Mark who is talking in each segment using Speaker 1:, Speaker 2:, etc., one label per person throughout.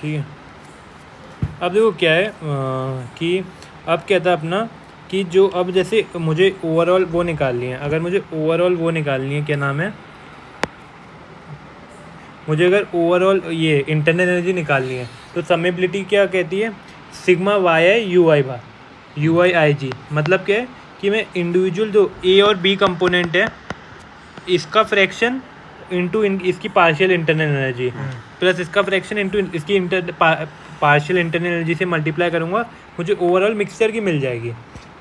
Speaker 1: ठीक है। अब देखो क्या है कि अब क्या था अपना कि जो अब जैसे मुझे ओवरऑल वो निकालनी है, अगर मुझे ओवरऑल वो निकालनी है, क्या नाम है, मुझे अगर ओवरऑल ये इंटरनल एनर्जी निकालनी है तो समेबिलिटी क्या कहती है, sigma Y I U I bar U I I G. मतलब क्या है कि मैं इंडिविजुअल जो ए और बी कंपोनेंट है इसका फ्रैक्शन इंटू इसकी पार्शियल इंटरनल एनर्जी प्लस इसका फ्रैक्शन इंटू इसकी पार्शियल इंटरनल एनर्जी से मल्टीप्लाई करूँगा, मुझे ओवरऑल मिक्सचर की मिल जाएगी।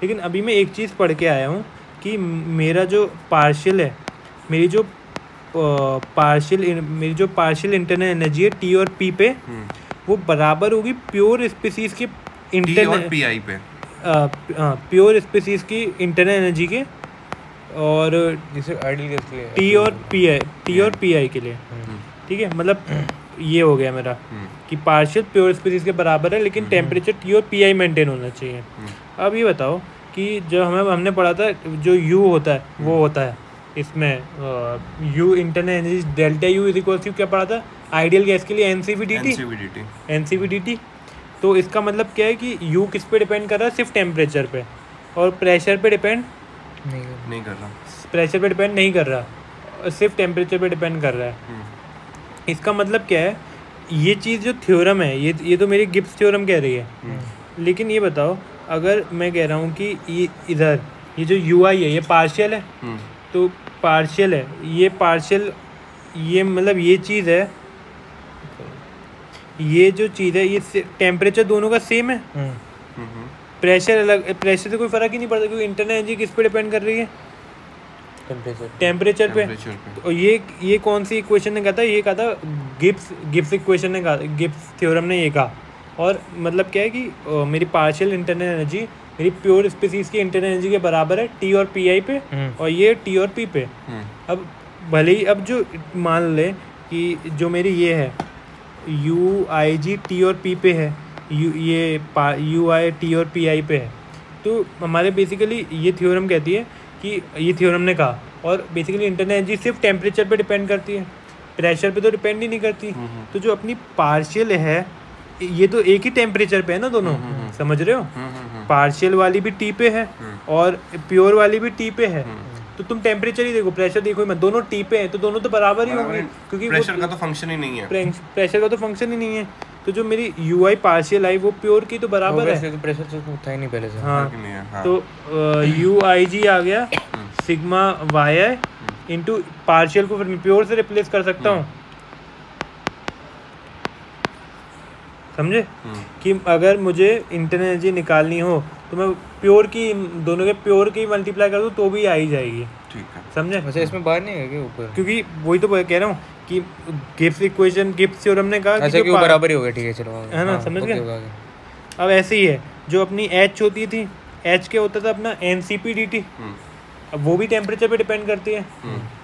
Speaker 1: लेकिन अभी मैं एक चीज़ पढ़ के आया हूँ कि मेरा जो पार्शियल है, मेरी जो पार्शियल इंटरनल एनर्जी है टी और पी पे, वो बराबर होगी प्योर स्पीसीज के इंटरनल पी आई पे, प्योर स्पीसीज की इंटरनल एनर्जी के, और
Speaker 2: जैसे आइडियल गैस के लिए
Speaker 1: टी और पी आई के लिए। ठीक है, मतलब ये हो गया मेरा कि पार्शियल प्योर स्पीसीज के बराबर है, लेकिन टेम्परेचर टी और पी आई मेंटेन होना चाहिए। अब ये बताओ कि जो हमने पढ़ा था जो यू होता है वो होता है इसमें U internal energy delta U is equal to क्या पढ़ा था आइडियल गैस के लिए एनसीवीडीटी। तो इसका मतलब क्या है कि यू किस पे डिपेंड कर रहा है, सिर्फ टेम्परेचर पे, और प्रेशर पे डिपेंड
Speaker 2: नहीं कर रहा,
Speaker 1: प्रेशर पे डिपेंड नहीं कर रहा, सिर्फ टेम्परेचर पे डिपेंड कर रहा है। इसका मतलब क्या है, ये चीज़ जो थ्योरम है ये तो मेरी गिब्स थ्योरम कह रही है। लेकिन ये बताओ अगर मैं कह रहा हूँ कि ये इधर ये जो यू आई है ये पार्शियल है, तो पार्शियल है ये पार्शियल, ये मतलब ये चीज़ है, ये जो चीज़ है ये टेम्परेचर दोनों का सेम है, प्रेशर अलग, प्रेशर से कोई फ़र्क ही नहीं पड़ता क्योंकि इंटरनल एनर्जी किस पे डिपेंड कर रही है, टेम्परेचर पे। और ये कौन सी इक्वेशन ने कहा था, ये कहा था गिब्स इक्वेशन ने कहा, गिब्स थ्योरम ने ये कहा। और मतलब क्या है कि मेरी पार्शियल इंटरनल एनर्जी मेरी प्योर स्पीसीज की इंटरनल एनर्जी के बराबर है टी और पी आई पे, और ये टी और पी पे। अब भले ही अब जो मान ले कि जो मेरी ये है यू आई जी टी और पी पे है, यू आई टी और पी आई पे है, तो हमारे बेसिकली ये थ्योरम कहती है कि ये थ्योरम ने कहा, और बेसिकली इंटरनल एनर्जी सिर्फ टेम्परेचर पे डिपेंड करती है, प्रेशर पे तो डिपेंड ही नहीं करती। तो जो अपनी पार्शियल है ये तो एक ही टेम्परेचर पे है ना दोनों, समझ रहे हो, पार्शियल वाली भी टी पे है और प्योर वाली भी टी पे है। तो तुम टेम्परेचर ही देखो, प्रेशर देखो मत, दोनों टी पे है तो दोनों तो बराबर ही होंगे, क्योंकि
Speaker 2: प्रेशर का तो फंक्शन ही नहीं है,
Speaker 1: प्रेशर का तो फंक्शन ही नहीं है। तो जो मेरी यू आई पार्शियल आई वो प्योर की तो बराबर है,
Speaker 2: तो प्रेशर तो था ही नहीं पहले से।
Speaker 1: हाँ, तो यू आई जी आ गया सिग्मा वाई आई इंटू पार्शियल को फिर प्योर से रिप्लेस कर सकता हूँ, समझे कि अगर मुझे इंटरनल एनर्जी निकालनी हो तो मैं प्योर की दोनों के प्योर की मल्टीप्लाई कर दूँ तो भी आ ही जाएगी।
Speaker 2: ठीक है,
Speaker 1: समझे।
Speaker 2: अच्छा इसमें बाहर नहीं है क्या ऊपर,
Speaker 1: क्योंकि वही तो कह रहा हूँ कि गिब्स इक्वेशन गिब्स थ्योरम ने कहा
Speaker 2: अच्छा कि वो बराबर ही हो गया। ठीक है चलो,
Speaker 1: है ना, समझ गए। अब ऐसे ही है जो अपनी एच होती थी, एच क्या होता था अपना एनसीपीडीटी, अब वो भी टेम्परेचर पे डिपेंड करती है,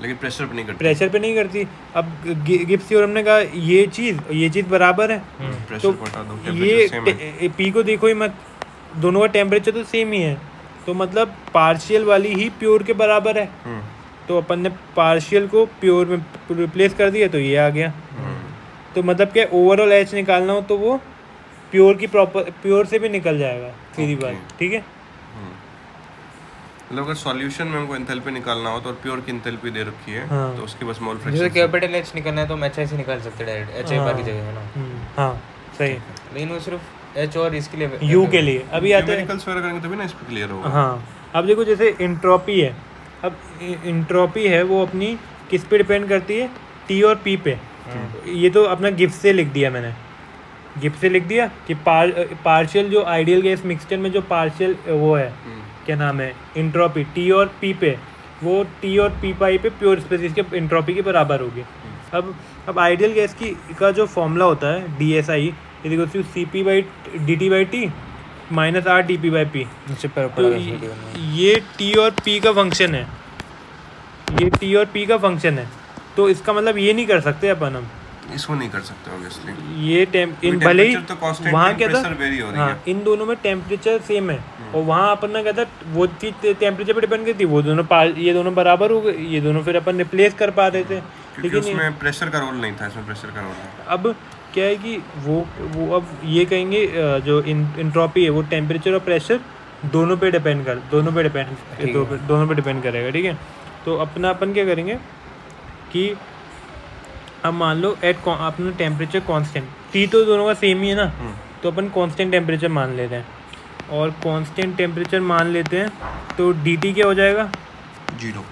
Speaker 2: लेकिन प्रेशर पे नहीं करती,
Speaker 1: प्रेशर पे नहीं करती। अब गिब्स थ्योरम ने कहा ये चीज़ बराबर है, तो ये पी को देखो ही मत, दोनों का टेम्परेचर तो सेम ही है, तो मतलब पार्शियल वाली ही प्योर के बराबर है। तो अपन ने पार्शियल को प्योर में रिप्लेस कर दिया तो ये आ गया। तो मतलब क्या ओवरऑल एच निकालना हो तो वो प्योर से भी निकल जाएगा सीधी बात, ठीक है।
Speaker 2: मतलब अगर सॉल्यूशन में हमको एंथैल्पी निकालना हो तो प्योर की एंथैल्पी दे रखी है, तो उसके बस मोल फ्रैक्शन, जैसे कैपिटल एच निकालना है तो हम एच आई से निकाल सकते हैं डायरेक्ट, एच आई बाकी जगह है ना।
Speaker 1: हाँ सही,
Speaker 2: लेकिन वो सिर्फ एच और इसके लिए
Speaker 1: यू के लिए अभी आते हैं,
Speaker 2: न्यूमेरिकल्स वगैरह करेंगे तभी ना इस पे क्लियर होगा।
Speaker 1: हाँ, अब देखो जैसे इंट्रोपी है, अब इंट्रोपी है वो अपनी किस पे डिपेंड करती है, टी और पी पे। ये तो अपना गिब्स से लिख दिया मैंने, गिब्स से लिख दिया कि पार्शियल जो आइडियल गैस मिक्सचर में जो पार्शियल वो है क्या नाम है इंट्रोपी टी और पी पे, वो टी और पी पाई पे प्योर स्पीसीज के इंट्रोपी के बराबर होगी। अब आइडियल गैस का जो फॉर्मूला होता है D S I C P by D T by T minus R D P by P, तो ये टी और पी का फंक्शन है, ये टी और पी का फंक्शन है। तो इसका मतलब ये नहीं कर सकते अपन, हम
Speaker 2: इसको नहीं कर सकते ऑब्वियसली।
Speaker 1: ये भले ही
Speaker 2: तो
Speaker 1: वहाँ क्या था, हाँ इन दोनों में टेम्परेचर सेम है, और वहाँ अपन ने कहता वो चीज़ टेम्परेचर पे डिपेंड करती, वो दोनों ये दोनों बराबर हो गए, ये दोनों फिर अपन रिप्लेस कर पा रहे थे,
Speaker 2: लेकिन उसमें प्रेशर का रोल नहीं था, इसमें प्रेशर का रोल है।
Speaker 1: अब क्या है कि वो अब ये कहेंगे जो इंट्रॉपी है वो टेम्परेचर और प्रेशर दोनों पे डिपेंड करेगा, ठीक है। तो अपन क्या करेंगे कि अब मान लो अपना टेम्परेचर कांस्टेंट, टी तो दोनों का सेम ही है ना, तो अपन कांस्टेंट टेम्परेचर मान लेते हैं, और कांस्टेंट टेम्परेचर मान लेते हैं तो dt क्या हो जाएगा?
Speaker 2: 0।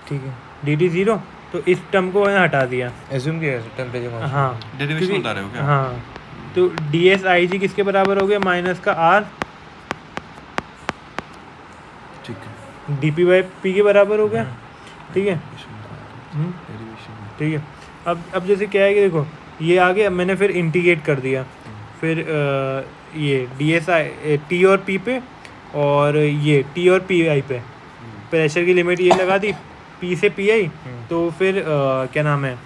Speaker 1: ठीक है, dt 0। तो इस टर्म को मैंने हटा दिया,
Speaker 2: एज्यूम किया टेम्परेचर।
Speaker 1: हाँ,
Speaker 2: डेरिवेशन बता रहे हो क्या?
Speaker 1: हाँ, तो ds ig किसके बराबर हो गया? माइनस का r,
Speaker 2: ठीक है,
Speaker 1: dp बाई पी के बराबर हो गया, ठीक है। ठीक है, अब जैसे क्या है कि देखो ये आगे मैंने फिर इंटीग्रेट कर दिया, फिर ये ds t और p पे, और ये t और pi पे प्रेशर की लिमिट ये लगा दी p से pi, तो फिर क्या नाम है,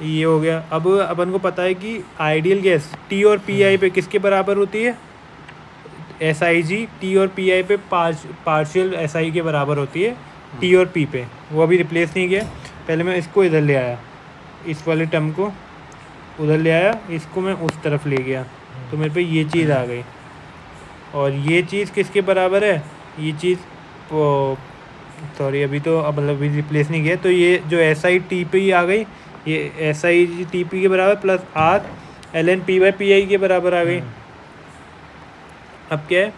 Speaker 1: ये हो गया। अब अपन को पता है कि आइडियल गैस t और pi पे किसके बराबर होती है? SIG t और pi पे पार्शियल SI के बराबर होती है t और p पे। वो अभी रिप्लेस नहीं किया, पहले मैं इसको इधर ले आया, इस वाले टर्म को उधर ले आया, इसको मैं उस तरफ ले गया, तो मेरे पे ये चीज़ आ गई। और ये चीज़ किसके बराबर है? ये चीज़ सॉरी अभी तो अब मतलब अभी रिप्लेस नहीं किया, तो ये जो SI TP आ गई, ये SI TP के बराबर plus R ln P by PI के बराबर आ गई। अब क्या है,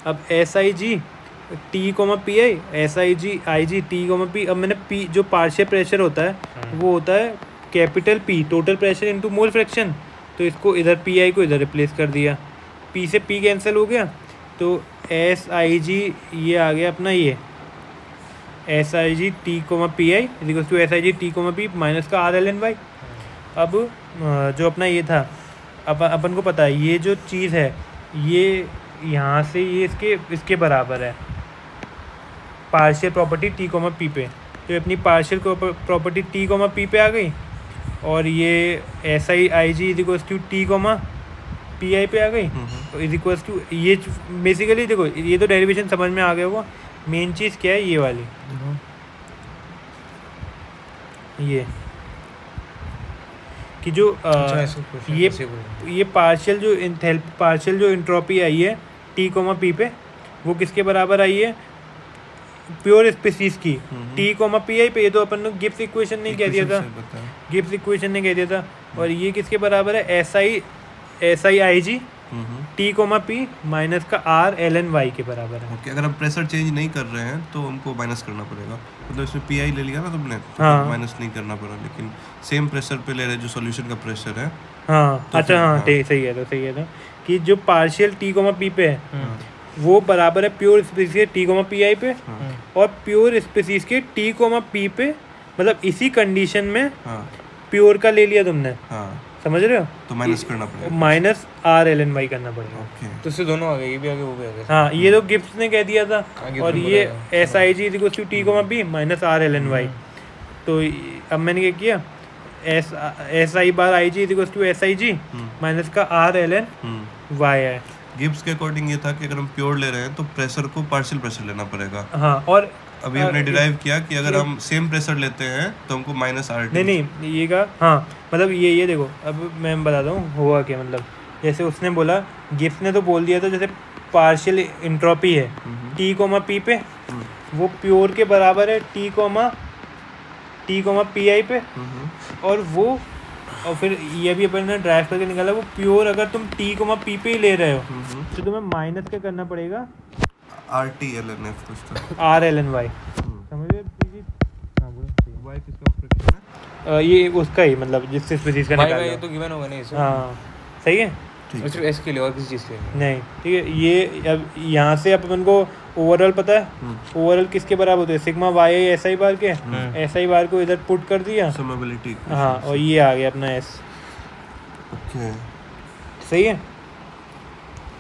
Speaker 1: अब SIG T PI, SIG IG T P, अब मैंने P जो पार्शियल प्रेशर होता है वो होता है capital P total pressure into mole fraction, तो इसको इधर PI को इधर रिप्लेस कर दिया, P से P कैंसिल हो गया, तो SIG ये आ गया अपना ये SIG T PI equals to SIG T P minus का R ln Y। अब जो अपना ये था, अपन को पता है ये जो चीज़ है ये यहाँ से ये इसके बराबर है पार्शियल प्रॉपर्टी T P पे, तो अपनी पार्शियल प्रॉपर्टी T P पे आ गई, और ये SIG equals to T PI पे आ गई, तो इज इक्वल्स टू ये बेसिकली देखो ये तो डेरिवेशन समझ में आ गया होगा। मेन चीज़ क्या है ये वाली, ये कि जो ये पार्शियल जो इंट्रोपी आई है T P पे, वो किसके बराबर आई है? प्योर स्पीसीज की T PI पे। ये तो अपन ने गिब्स इक्वेशन नहीं कह दिया था, गिब्स इक्वेशन ने कह दिया था। और ये किसके बराबर है? SIG T P माइनस का R ln Y के बराबर है।
Speaker 2: ओके, अगर हम प्रेशर चेंज नहीं कर रहे हैं तो हमको माइनस करना पड़ेगा, मतलब इसमें PI ले लिया ना तुमने, तो
Speaker 1: हाँ,
Speaker 2: माइनस नहीं करना पड़ा, लेकिन सेम प्रेशर पे ले रहे जो सॉल्यूशन का प्रेशर है।
Speaker 1: हाँ तो अच्छा, हाँ सही है, तो सही है तो कि जो पार्शियल T P पे है वो बराबर है प्योर स्पीसीज के T PI पे, और प्योर स्पीसीज के T P पे, मतलब इसी कंडीशन में प्योर का ले लिया तुमने, समझ रहे हो? तो
Speaker 2: माइनस करना पड़ेगा,
Speaker 1: माइनस R ln Y करना पड़ेगा।
Speaker 2: तो इससे दोनों आ गए, ये भी आ गए वो भी आ गए।
Speaker 1: हाँ, ये तो गिब्स ने कह दिया था, और ये SIG equals to T P minus R ln Y। तो अब मैंने क्या किया, SI bar IG equals to SIG minus का R ln Y है।
Speaker 2: गिब्स के अकॉर्डिंग ये था कि अगर हम प्योर ले रहे हैं तो प्रेशर को पार्शियल प्रेशर लेना पड़ेगा।
Speaker 1: हाँ, और
Speaker 2: अभी हमने डिराइव किया कि अगर हम सेम प्रेशर लेते हैं तो हमको माइनस RT।
Speaker 1: नहीं ये का, हाँ मतलब ये देखो, अब मैं बताता हूँ हुआ क्या। मतलब जैसे उसने बोला, गिब्स ने तो बोल दिया था जैसे पार्शियल इंट्रोपी है T P पे, वो प्योर के बराबर है T PI पे, और फिर ये भी अपन ने ड्राइव करके निकाला, वो प्योर अगर तुम T P पे ही ले रहे हो तो तुम्हें माइनस क्या करना पड़ेगा?
Speaker 2: RT ln F
Speaker 1: R ln Y। समझ रहे?
Speaker 2: Y किसका फ्रैक्शन है?
Speaker 1: ये उसका ही, मतलब जिससे स्पीसीज का निकाला।
Speaker 2: ये तो गिवन होगा नहीं इसमें।
Speaker 1: हाँ सही है,
Speaker 2: सिर्फ S के लिए और किसी चीज़ के लिए
Speaker 1: नहीं। ठीक है, ये अब यहाँ से अपन को ओवरऑल पता है, ओवरऑल किसके बराबर होते हैं? सिग्मा YI SI बार के, SI बार को इधर पुट कर दिया,
Speaker 2: समेबिलिटी।
Speaker 1: हाँ, और ये आ गया अपना S।
Speaker 2: ओके,
Speaker 1: सही है,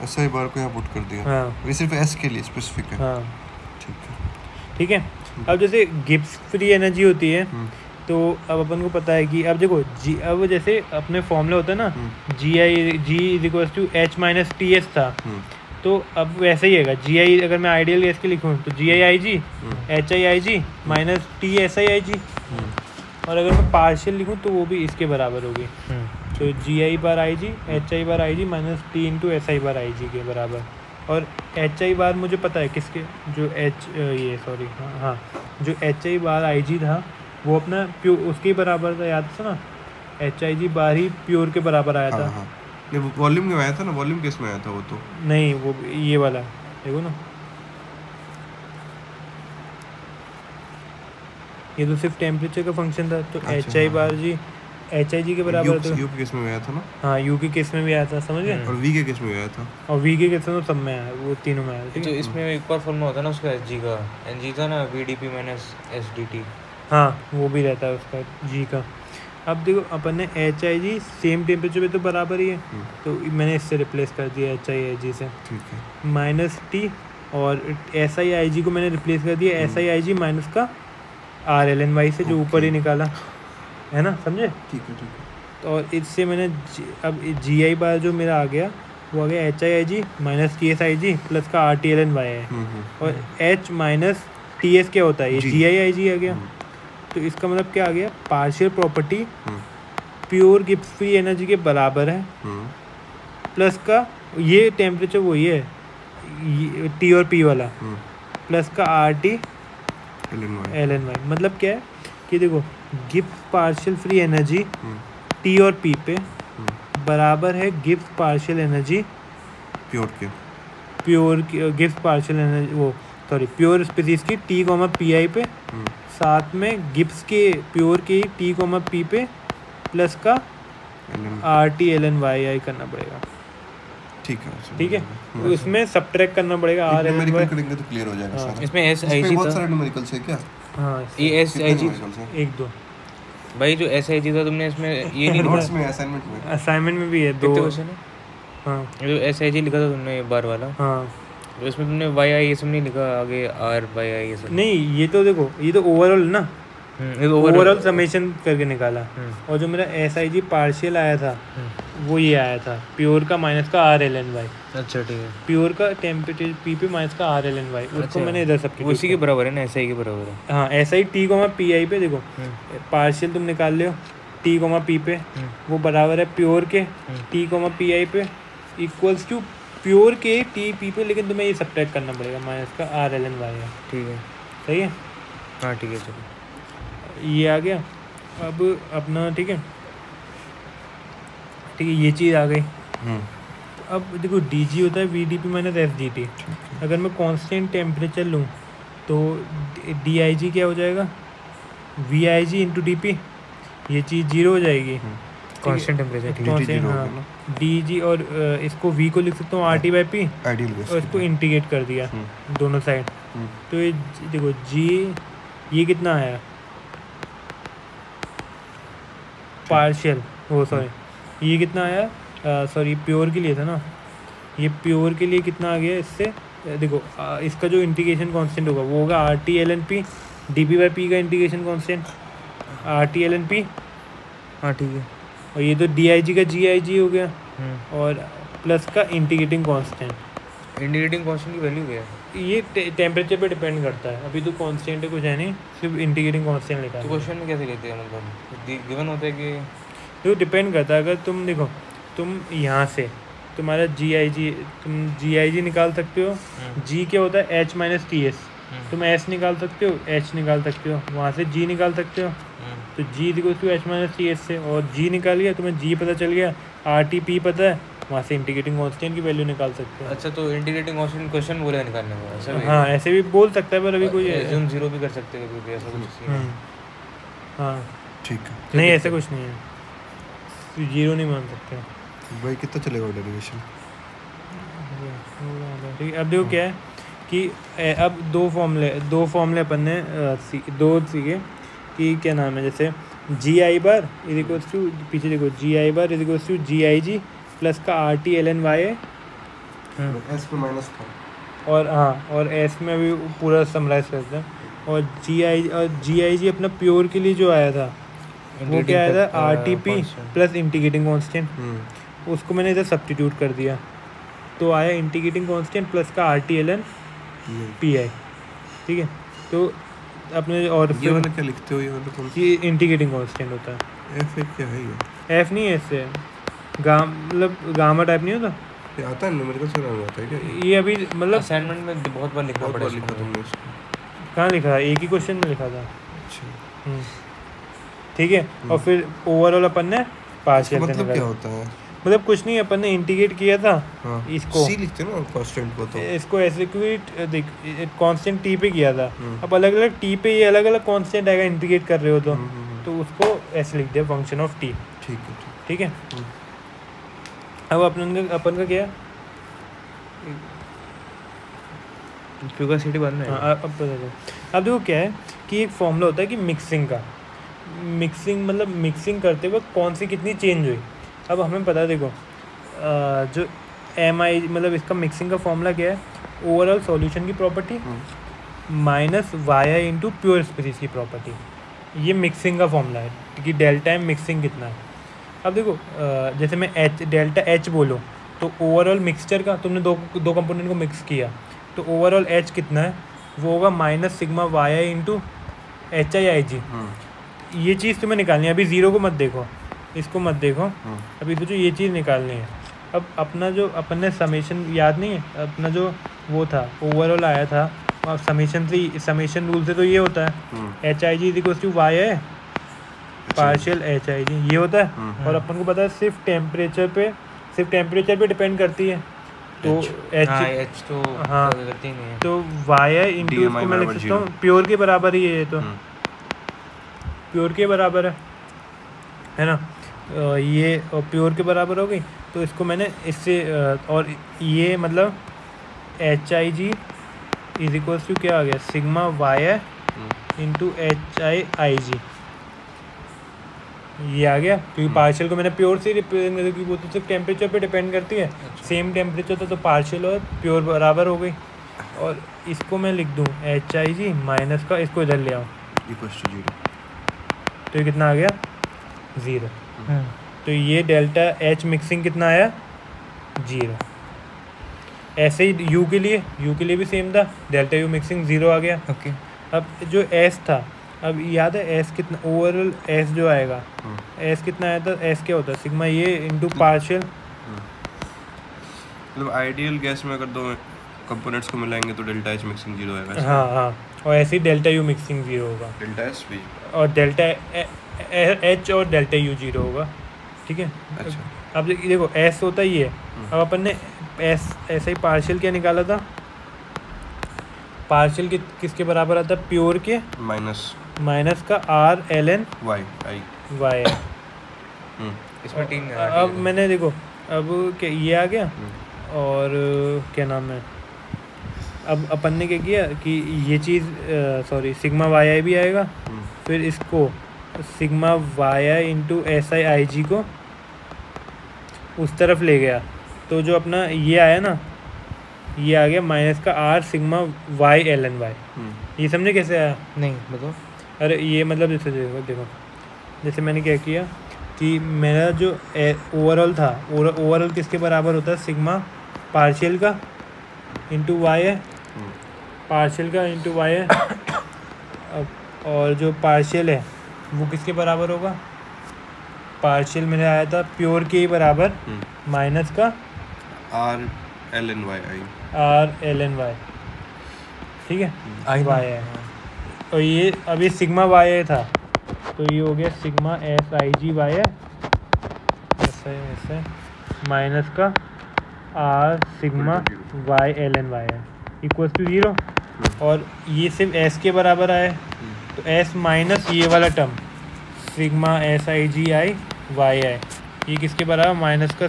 Speaker 2: SI बार को यहाँ पुट कर दिया।
Speaker 1: हाँ,
Speaker 2: ये सिर्फ S के लिए स्पेसिफिक है।
Speaker 1: हाँ
Speaker 2: ठीक है।
Speaker 1: अब जैसे गिब्स फ्री एनर्जी होती है, तो अब अपन को पता है कि अब देखो अब जैसे अपने फॉर्मूला होता है ना, G equals to H minus TS था, तो अब वैसे ही है GI, अगर मैं आइडियल गैस के लिखूँ तो GIIG HIIG माइनस TSIIG। और अगर मैं पार्शियल लिखूँ तो वो भी इसके बराबर होगी। तो G I bar I G H I bar I G minus T into S I bar I G के बराबर। और एच आई बार मुझे पता है किसके, जो हाँ जो एच आई बार आई जी था वो अपना प्योर उसके बराबर था, याद था ना, H I ji bar he pure के बराबर आया था।
Speaker 2: हाँ। नहीं वो वॉल्यूम में आया था ना, वॉल्यूम किस में आया था वो तो
Speaker 1: नहीं, वो ये वाला देखो ना, ये तो सिर्फ टेम्परेचर का फंक्शन था। तो H I bar ji H I G के बराबर तो
Speaker 2: यू के केस में आया था ना।
Speaker 1: हाँ यू के केस में भी आया था, समझ गए।
Speaker 2: और वी के केस में आया था,
Speaker 1: और वी के केस में तो सब में आया, वो तीनों में आया।
Speaker 3: ठीक है, इसमें एक और फॉर्मूला होता है ना उसका एच जी का, एन जी था ना, V D P minus S D T.
Speaker 1: हाँ वो भी रहता है उसका जी का। अब देखो अपन ने H I G same temperature पे तो बराबर ही है, तो मैंने इससे रिप्लेस कर दिया एच आई जी से,
Speaker 2: ठीक है।
Speaker 1: माइनस टी और एस आई जी को मैंने रिप्लेस कर दिया एस आई जी माइनस का आर एल एन वाई से, जो ऊपर ही निकाला है ना, समझे।
Speaker 2: ठीक है ठीक है।
Speaker 1: तो और इससे मैंने अब जी आई बार जो मेरा आ गया वो आ गया H I G minus T S I G plus का R T L N Y है। और एच माइनस टी एस क्या होता है, ये जी आई जी आ गया। तो इसका मतलब क्या आ गया, partial property pure Gibbs free energy के बराबर है, प्लस का ये टेम्परेचर वही है टी और पी वाला, प्लस का R T L N Y. मतलब क्या है कि देखो Gibbs partial free energy T और पी पे बराबर है Gibbs partial energy pure Gibbs partial energy वो प्योर स्पीसीज की टी कॉमा पी आई पे, साथ में गिब्स के प्योर के टी कॉमा पी पे प्लस का R T L N Y I करना पड़ेगा।
Speaker 2: ठीक
Speaker 1: है तो इसमें सब्ट्रैक्ट करना पड़ेगा आर एल एन वाई,
Speaker 2: करेंगे तो क्लियर हो जाएगा सारा।
Speaker 3: इसमें एस आई जी
Speaker 2: बहुत सारे न्यूमेरिकल्स है क्या।
Speaker 1: हाँ
Speaker 3: ये एस आई जी
Speaker 1: एक दो
Speaker 3: भाई, जो एस आई जी था तुमने इसमें ये नहीं
Speaker 2: नोट्स
Speaker 3: लिखा,
Speaker 2: में
Speaker 1: असाइनमेंट में भी है दो
Speaker 3: क्वेश्चन है।
Speaker 1: हाँ
Speaker 3: जो एस आई जी लिखा था तुमने बार वाला,
Speaker 1: हाँ
Speaker 3: तो इसमें तुमने वाई आई ये सब नहीं लिखा आगे, आर वाई आई ये सब
Speaker 1: नहीं, ये तो देखो ये तो ओवरऑल ना,
Speaker 3: ये तो
Speaker 1: ओवरऑल समेशन करके निकाला। और जो मेरा एस आई जी पार्शियल आया था वो ये आया था प्योर का माइनस का आर एल एन वाई।
Speaker 3: अच्छा ठीक है,
Speaker 1: प्योर का टेम्परेचर पी पे माइनस का आर एल एन वाई, उसको मैंने इधर सब
Speaker 3: उसी के बराबर है ना, एस आई के बराबर है।
Speaker 1: हाँ S I T comma P I पे देखो पार्शियल तुम निकाल ले टी कोमा पी पे, वो बराबर है प्योर के टी कोमा पी आई पे इक्वल्स टू प्योर के टी पी पे, लेकिन तुम्हें ये सब्ट्रैक्ट करना पड़ेगा माइनस का आर एल एन वाई है।
Speaker 3: ठीक है,
Speaker 1: सही है।
Speaker 3: हाँ ठीक है, चलो
Speaker 1: ये आ गया अब अपना। ठीक है ये चीज़ आ गई। अब देखो डी जी होता है V D P minus S D T. अगर मैं कांस्टेंट टेम्परेचर लूँ तो डी आई जी क्या हो जाएगा, V I G into D P, ये चीज़ जीरो हो जाएगी
Speaker 3: कांस्टेंट टेम्परेचर।
Speaker 1: हाँ डी जी और इसको वी को लिख सकता हूँ आर टी बाई पी, और इसको इंटीग्रेट कर दिया दोनों साइड। तो ये देखो जी ये कितना आया पार्शियल, वो सॉरी ये कितना आया, सॉरी प्योर के लिए था ना, ये प्योर के लिए कितना आ गया इससे। देखो इसका जो इंटीग्रेशन कांस्टेंट होगा वो होगा R T L N P, D P by P का integration constant R T L N P.
Speaker 3: हाँ ठीक है,
Speaker 1: और ये तो डी आई जी का जी आई जी हो गया, और प्लस का इंटीग्रेटिंग कांस्टेंट।
Speaker 3: इंटीग्रेटिंग कांस्टेंट की वैल्यू क्या है,
Speaker 1: ये टेम्परेचर पे डिपेंड करता है। अभी तो कांस्टेंट है कुछ है नहीं, सिर्फ इंटीग्रेटिंग कांस्टेंट लिखा है।
Speaker 3: तो क्वेश्चन में कैसे लेते हैं, मतलब गिवन होता है कि
Speaker 1: तो डिपेंड करता है। अगर तुम देखो तुम यहाँ से तुम्हारा जी आई जी, तुम जी आई जी निकाल सकते हो, जी क्या होता है एच माइनस टी एस, तुम एस निकाल सकते हो, एच निकाल सकते हो, वहाँ से जी निकाल सकते हो। तो G equals to H minus T S से, और जी निकाल लिया, तुम्हें जी पता चल गया, आर टी पी पता है, वहाँ से इंटीग्रेटिंग कांस्टेंट की वैल्यू निकाल सकते हो।
Speaker 3: अच्छा, तो इंटीग्रेटिंग कांस्टेंट क्वेश्चन बोला निकालने को ऐसा भी?
Speaker 1: हाँ ऐसे भी बोल सकता है, पर अभी कोई
Speaker 3: एज्यूम जीरो भी कर सकते हैं कभी, ऐसा कुछ।
Speaker 1: हाँ
Speaker 2: ठीक है,
Speaker 1: नहीं ऐसा कुछ नहीं है, जीरो नहीं मान सकते
Speaker 2: भाई। कितना चलेगा डेरिवेशन?
Speaker 1: ठीक है, अब देखो क्या है कि अब दो फॉर्मूले अपन ने दो सीखे कि क्या नाम है, जैसे G I bar is equals to, पीछे देखो G I bar is equals to G I G plus का R T L N Y है,
Speaker 2: एस पे माइनस था,
Speaker 1: और हाँ और एस में भी पूरा समराइज करते हैं। और जी आई जी अपना प्योर के लिए जो आया था वो क्या आया था, R T P plus integrating constant, उसको मैंने इधर सब्स्टिट्यूट कर दिया, तो आया इंटीग्रेटिंग कांस्टेंट प्लस का R T L N P I. ठीक है, तो अपने और
Speaker 2: ये वाला क्या लिखते हो, ये वाला कौन सा?
Speaker 1: ये इंटीग्रेटिंग कांस्टेंट होता है।
Speaker 2: एफ क्या है ये?
Speaker 1: एफ नहीं है, इससे मतलब गामा टाइप नहीं होता
Speaker 2: ये आता है न्यूमेरिकल से नाम आता है क्या?
Speaker 1: ये अभी मतलब
Speaker 3: असाइनमेंट में बहुत बार लिखना पड़ा
Speaker 2: लिखा तुमने इसको?
Speaker 1: कहाँ लिखा है? एक ही क्वेश्चन में लिखा था।
Speaker 2: अच्छा
Speaker 1: ठीक है। और फिर ओवरऑल अपन ने पार्शियल
Speaker 2: मतलब क्या होता है?
Speaker 1: मतलब कुछ नहीं, अपन ने इंटीग्रेट किया था।
Speaker 2: हाँ,
Speaker 1: इसको
Speaker 2: सी लिखते हैं ना कांस्टेंट को, तो
Speaker 1: इसको ऐसे देख कांस्टेंट टी पे किया था। अब अलग अलग टी पे ये अलग अलग कांस्टेंट आएगा इंटीग्रेट कर रहे हो तो उसको ऐसे लिख दिया फंक्शन ऑफ टी।
Speaker 2: ठीक है
Speaker 1: ठीक है। अब अपन का क्या है?
Speaker 3: फ्यूगासिटी बाद में।
Speaker 1: हाँ, अब देखो क्या है कि एक फॉर्मूला होता है कि मिक्सिंग का। मतलब मिक्सिंग करते वक्त कौन सी कितनी चेंज हुई। अब हमें पता है, देखो जो MI मतलब इसका मिक्सिंग का फॉर्मूला क्या है? ओवरऑल सॉल्यूशन की property minus YI into pure species की प्रॉपर्टी। ये मिक्सिंग का फॉर्मूला है कि डेल्टा एम मिक्सिंग कितना है। अब देखो जैसे मैं डेल्टा H बोलूँ तो ओवरऑल मिक्सचर का, तुमने दो कंपोनेंट को मिक्स किया तो ओवरऑल H कितना है? वो होगा minus sigma YI into HIIG। ये चीज़ तुम्हें निकालनी है। अभी ज़ीरो को मत देखो, इसको मत देखो, अभी सोचो ये चीज़ निकालनी है। अब अपना जो अपन ने समेशन याद नहीं है, अपना जो वो था ओवरऑल आया था, अब समेशन रूल से तो ये होता है HIG is equal to YI partial HIG, ये होता है। और अपन को पता है सिर्फ टेम्परेचर पे डिपेंड करती है तो
Speaker 3: H तो
Speaker 1: हाँ
Speaker 3: करती नहीं है,
Speaker 1: तो YI इंटू इसको मैं लिख सकता हूँ प्योर के बराबर ही है, तो प्योर के बराबर है ना। ये प्योर के बराबर हो गई तो इसको मैंने इससे और ये मतलब HIG इज इक्वल टू क्या आ गया? सिग्मा YI इंटू HIIG, ये आ गया। क्योंकि पार्शियल को मैंने प्योर से रिप्रेजेंट किया क्योंकि वो तो सिर्फ टेम्परेचर पे डिपेंड करती है। सेम टेम्परेचर था तो पार्शियल और प्योर बराबर हो गई। और इसको मैं लिख दूँ HIG माइनस का, इसको इधर ले आऊँ तो ये कितना आ गया? 0। तो ये डेल्टा H मिक्सिंग कितना आया? 0। ऐसे ही U के लिए भी सेम था, डेल्टा U मिक्सिंग 0 आ गया।
Speaker 3: ओके।
Speaker 1: अब जो S था, अब याद है S कितना ओवरऑल S जो आएगा S कितना आया था? S क्या होता है? सिग्मा ये इंटू पार्शियल।
Speaker 2: मतलब आइडियल गैस में अगर दो कंपोनेंट्स को मिलाएंगे तो डेल्टा H मिक्सिंग 0 आएगा।
Speaker 1: हाँ, और ऐसे ही डेल्टा U मिक्सिंग 0 होगा,
Speaker 2: डेल्टा S भी,
Speaker 1: और डेल्टा H और डेल्टा U 0 होगा। ठीक है।
Speaker 2: अच्छा।
Speaker 1: अब देखो S होता ही है। अब अपन ने S ऐसे ही पार्शियल क्या निकाला था? पार्शियल किसके बराबर आता है? प्योर के माइनस का R ln
Speaker 2: Y।
Speaker 3: इसमें 3
Speaker 1: अब मैंने देखो अब क्या ये आ गया, और क्या नाम है, अब अपन ने क्या किया कि ये चीज़ सॉरी सिग्मा YI भी आएगा, फिर इसको सिग्मा YI इंटू SIIG को उस तरफ ले गया तो जो अपना ये आया ना, ये आ गया माइनस का R sigma Y ln Y। ये समझे कैसे आया?
Speaker 3: नहीं बताओ।
Speaker 1: अरे ये मतलब जैसे देखो जैसे मैंने क्या किया कि मेरा जो ओवरऑल था, ओवरऑल किसके बराबर होता है? सिग्मा पार्शियल का इंटू वाई है, पार्शियल का इंटू वाई है। अब और जो पार्शियल है वो किसके बराबर होगा? पार्शियल मेरे आया था प्योर के ही बराबर माइनस का
Speaker 2: R ln Y।
Speaker 1: ठीक है, वाई है। और ये अभी सिग्मा वाई है था तो ये हो गया सिग्मा SIG वाई है ऐसे माइनस का R sigma Y ln Y है इक्वल टू 0। और ये सिर्फ S के बराबर आए तो S माइनस ये वाला term sigma SIG I Y है, ये किसके बराबर? माइनस का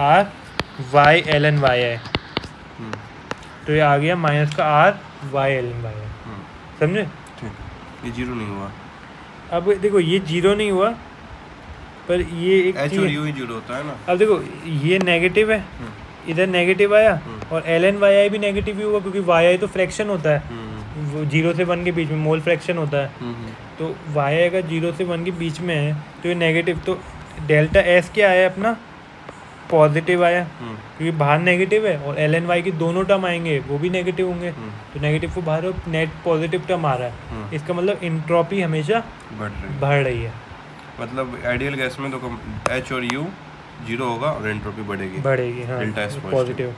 Speaker 1: R Y ln Y है। तो ये आ गया माइनस का R Y ln Y है। समझे?
Speaker 2: ये 0 नहीं हुआ।
Speaker 1: अब देखो ये 0 नहीं हुआ पर ये एक
Speaker 2: H और U ही 0 होता है ना।
Speaker 1: अब देखो ये नेगेटिव है, इधर नेगेटिव आया और ln YI भी नेगेटिव ही होगा क्योंकि YI तो फ्रैक्शन होता है, 0 से 1 के बीच में मोल फ्रैक्शन होता है। तो YI अगर 0 से 1 के बीच में है तो ये नेगेटिव, तो डेल्टा S क्या है अपना? पॉजिटिव आया क्योंकि बाहर नेगेटिव है, और एल एन वाई की दोनों टर्म आएंगे वो भी नेगेटिव होंगे, तो नेगेटिव को बाहर नेट पॉजिटिव टर्म आ रहा है, इसका मतलब इंट्रोपी हमेशा बढ़ रही है।
Speaker 2: मतलब आइडियल गैस में तो एच और यू 0 होगा और एंट्रोपी बढ़ेगी।
Speaker 1: हाँ
Speaker 2: डेल्टा एस
Speaker 1: पॉजिटिव।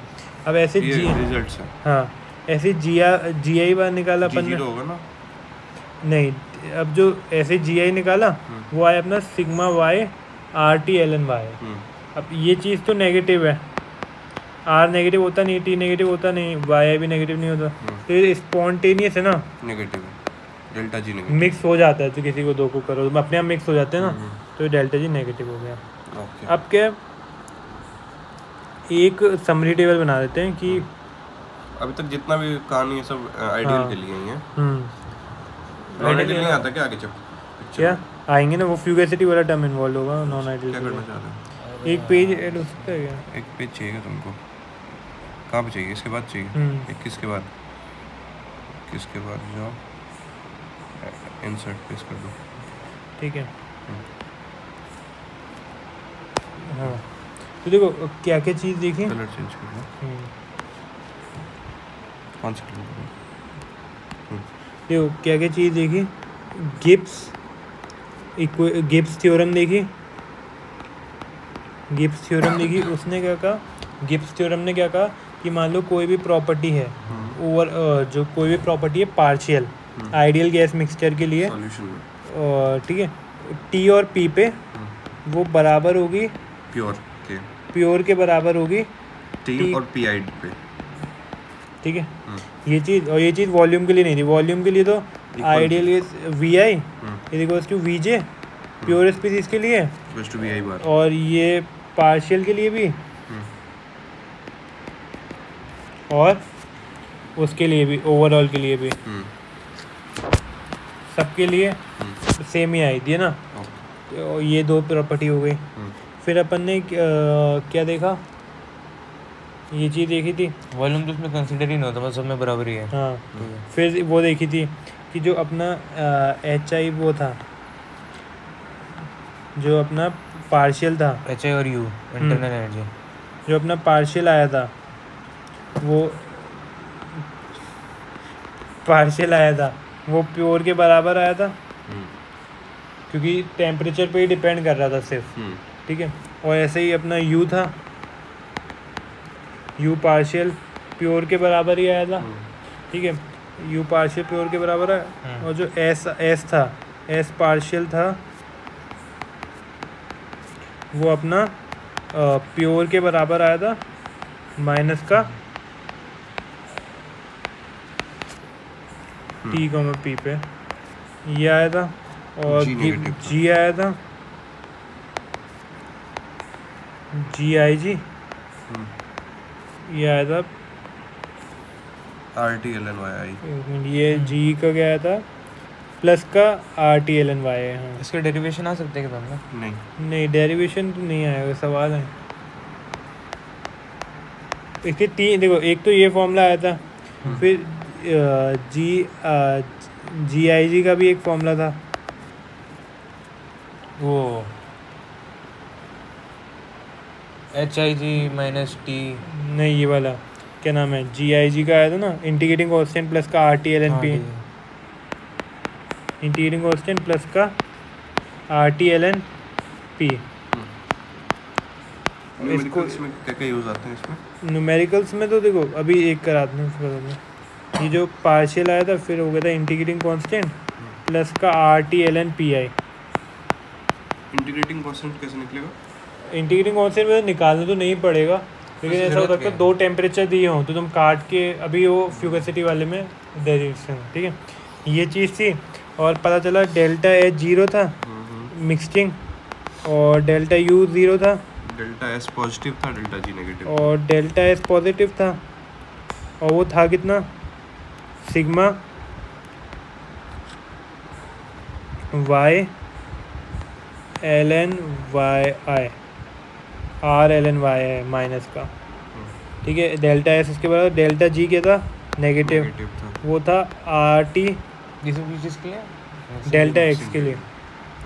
Speaker 1: अब ऐसे जी
Speaker 2: रिजल्ट्स है।
Speaker 1: हाँ ऐसे जी आई बार निकाला अपन ने,
Speaker 2: 0 होगा ना
Speaker 1: नहीं, अब जो ऐसे जी आई निकाला वो आया अपना sigma Y R T L N Y. अब ये चीज़ तो नेगेटिव है, आर नेगेटिव होता नहीं, टी नेगेटिव होता नहीं, वाई भी नेगेटिव नहीं होता, तो ये स्पॉन्टेनियस है ना,
Speaker 2: नेगेटिव है, डेल्टा जी नेगेटिव
Speaker 1: मिक्स हो जाता है, तो किसी को दो को करो तो अपने आप मिक्स हो जाते हैं ना, तो डेल्टा जी नेगेटिव हो गया। अब क्या एक समरी टेबल बना देते हैं कि
Speaker 2: अभी तक जितना भी कहानी है सब आइडियल के लिए ही है। नॉन आइडियल नहीं आता क्या आगे जब
Speaker 1: क्या आएंगे ना, वो फ्यूगेसिटी वाला टर्म इन्वॉल्व होगा नॉन आइडियल।
Speaker 2: क्या करना चाह रहे हो?
Speaker 1: एक पेज ऐड हो सकता है क्या?
Speaker 2: एक पेज चाहिए तुमको, कहाँ पे चाहिए? इसके बाद चाहिए? 21 के बाद, किसके बाद जाओ इंसर्ट पेस्ट कर दो,
Speaker 1: ठीक है। हाँ तो देखो क्या क्या चीज़ देखी,
Speaker 2: कलर चेंज कर दो, कौन सा कलर?
Speaker 1: देखो क्या क्या चीज़ देखी, गिब्स थ्योरम देखी, गिब्स थ्योरम देखी। उसने क्या कहा, गिब्स थ्योरम ने क्या कहा कि मान लो कोई भी प्रॉपर्टी है ओवर, जो कोई भी प्रॉपर्टी है पार्शियल आइडियल गैस मिक्सचर के लिए, ठीक है, टी और पी पे वो बराबर होगी प्योर के बराबर होगी
Speaker 2: टी और पी आई पे, ठीक
Speaker 1: है। ये चीज़, और ये चीज़ वॉल्यूम के लिए नहीं थी, वॉल्यूम के लिए तो ideal gas V I is equals to V J pure species के लिए, और ये पार्शियल के लिए भी और उसके लिए भी, ओवरऑल के लिए भी, सबके लिए सेम ही आई थी ना। तो ये दो प्रॉपर्टी हो गई। फिर अपन ने क्या देखा, ये चीज़ देखी थी,
Speaker 3: वॉल्यूम तो उसमें कंसीडर ही नहीं होता, बस सब में बराबर ही है।
Speaker 1: हाँ फिर वो देखी थी कि जो अपना एच आई वो था, जो अपना पार्शियल था,
Speaker 3: एच आई और यू इंटरनल एनर्जी,
Speaker 1: जो अपना पार्शियल आया था, वो पार्शियल आया था वो प्योर के बराबर आया था, क्योंकि टेम्परेचर पे ही डिपेंड कर रहा था सिर्फ, ठीक है। और ऐसे ही अपना यू था, यू पार्शियल प्योर के बराबर ही आया था, ठीक है, यू पार्शियल प्योर के बराबर है। और जो एस था, एस पार्शियल था, वो अपना प्योर के बराबर आया था माइनस का टी कॉमा पी पे, ये आया था, और जी आया था, जी आई जी, ये आया था
Speaker 2: R T L N Y I,
Speaker 1: ये जी का क्या आया था प्लस का R T L N Y है। हाँ
Speaker 3: इसके डेरिवेशन आ सकते हैं क्या तुमने?
Speaker 1: नहीं डेरिवेशन तो नहीं आएगा, सवाल है इसके तीन। देखो एक तो ये फॉर्मूला आया था, फिर जी आई जी का भी एक फॉर्मूला था,
Speaker 3: वो H I G minus T,
Speaker 1: नहीं ये वाला क्या नाम है, जी आई जी का आया था ना, इंटीग्रेटिंग कांस्टेंट प्लस का R T L N P, integrating constant plus का R T L N P.
Speaker 2: Numericals में क्या यूज़ आते हैं इसमें?
Speaker 1: न्यूमेरिकल्स में तो देखो अभी एक कराते हैं उसके बाद में, ये जो पार्शियल आया था फिर हो गया था इंटीग्रेटिंग कांस्टेंट प्लस का R T L N P I.
Speaker 2: Integrating constant कैसे निकलेगा?
Speaker 1: इंटीग्रेटिंग कांस्टेंट में निकालना तो नहीं पड़ेगा, लेकिन ऐसा होता है दो टेम्परेचर दिए हों तो तुम काट के, अभी वो फ्यूगेसिटी वाले में डेरिवेशन, ठीक है, ये चीज़ थी। और पता चला डेल्टा एच 0 था मिक्सिंग, और डेल्टा यू 0 था,
Speaker 2: डेल्टा एस पॉजिटिव था, डेल्टा जी नेगेटिव,
Speaker 1: और डेल्टा एस पॉजिटिव था, और वो था कितना, sigma Y L N Y I, R L N Y I minus का, ठीक है। डेल्टा एस उसके बाद डेल्टा जी क्या था, नेगेटिव था, वो था आर टी
Speaker 3: जिसके लिए
Speaker 1: डेल्टा एक्स के लिए,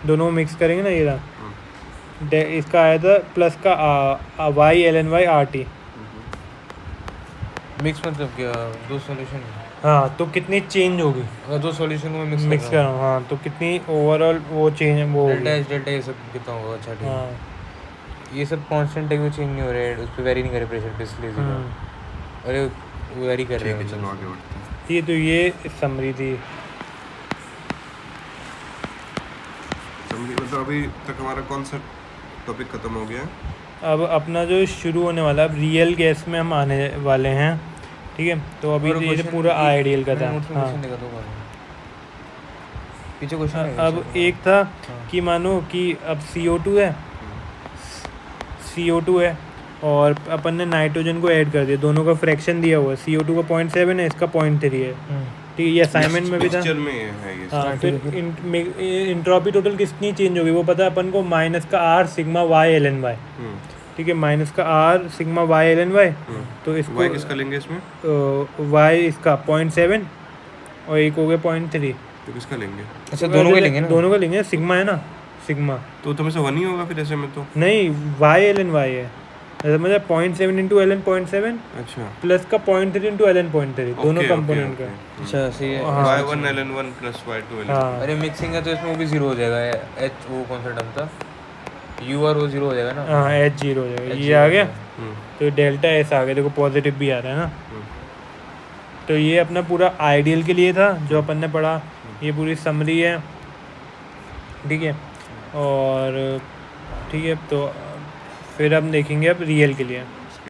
Speaker 1: दोनों मिक्स करेंगे ना, ये था इसका आया था प्लस का Y L N Y R T.
Speaker 3: Mix मतलब क्या, दो सॉल्यूशन?
Speaker 1: हाँ, तो कितनी चेंज होगी
Speaker 3: अगर दो सॉल्यूशन को मैं
Speaker 1: मिक्स कर रहा हूँ। हाँ, तो कितनी ओवरऑल वो चेंज वो
Speaker 3: डेल्टा
Speaker 1: होगी।
Speaker 3: एच डेल्टा ये सब कितना होगा? अच्छा ठीक है।
Speaker 1: हाँ।
Speaker 3: ये सब कांस्टेंट है, चेंज नहीं हो रहे हैं, उस पर वेरी नहीं कर रहे प्रेशर पे, इसलिए जीरो। अरे वेरी कर रहे
Speaker 2: ठीक है,
Speaker 3: हैं
Speaker 2: चलो
Speaker 3: मतलब।
Speaker 2: आगे बढ़ते हैं।
Speaker 1: ये तो ये समरी थी।
Speaker 2: मतलब अभी तक हमारा कौन सा टॉपिक खत्म हो गया?
Speaker 1: अब अपना जो शुरू होने वाला, अब रियल गैस में हम आने वाले हैं, ठीक है। तो अभी
Speaker 3: और
Speaker 1: तो ये
Speaker 3: question
Speaker 1: पूरा आइडियल का था।
Speaker 3: नोट्स में
Speaker 1: हाँ,
Speaker 3: क्वेश्चन देखा तो पीछे क्वेश्चन है
Speaker 1: अब एक था कि मानो कि अब CO2 है, CO2 है और अपन ने नाइट्रोजन को ऐड कर दिया, दोनों का फ्रैक्शन दिया हुआ है। CO2 का 0.7 है, इसका 0.3 है, ठीक है। ये असाइनमेंट में भी था।
Speaker 2: मिक्सचर में है ये।
Speaker 1: हाँ, फिर इंट्रोपी टोटल कितनी चेंज होगी वो पता है अपन को, माइनस का R sigma Y L N Y, ठीक है। माइनस का R sigma Y L N Y, तो इसको
Speaker 2: वाई किसका लेंगे इसमें?
Speaker 1: वाई इसका 0.7 और एक हो गया 0.3।
Speaker 2: तो किसका लेंगे?
Speaker 3: अच्छा दोनों का लेंगे ना?
Speaker 1: दोनों का लेंगे, सिग्मा है ना, सिग्मा
Speaker 2: तो तुम्हें से 1 ही होगा फिर ऐसे में तो।
Speaker 1: नहीं, वाई एल एन वाई है, मतलब 0.7 इंटू एल एन 0.7
Speaker 2: अच्छा,
Speaker 1: प्लस का 0.3 इंटू एल एन 0.3, दोनों कंपोनेंट का।
Speaker 3: अच्छा सही है।
Speaker 2: y1 ln1 plus y2 ln।
Speaker 1: हाँ,
Speaker 3: अरे मिक्सिंग है तो इसमें वो भी जीरो हो जाएगा। एच वो कौन सा टर्म था? यू आर वो जीरो हो जाएगा ना?
Speaker 1: हाँ, एच जीरो हो जाएगा। ये आ गया, तो डेल्टा एस आ गया, देखो पॉजिटिव भी आ रहा है ना। तो ये अपना पूरा आइडियल के लिए था जो अपन ने पढ़ा, ये पूरी समरी है, ठीक है। और ठीक है, तो फिर हम देखेंगे अब रियल के लिए।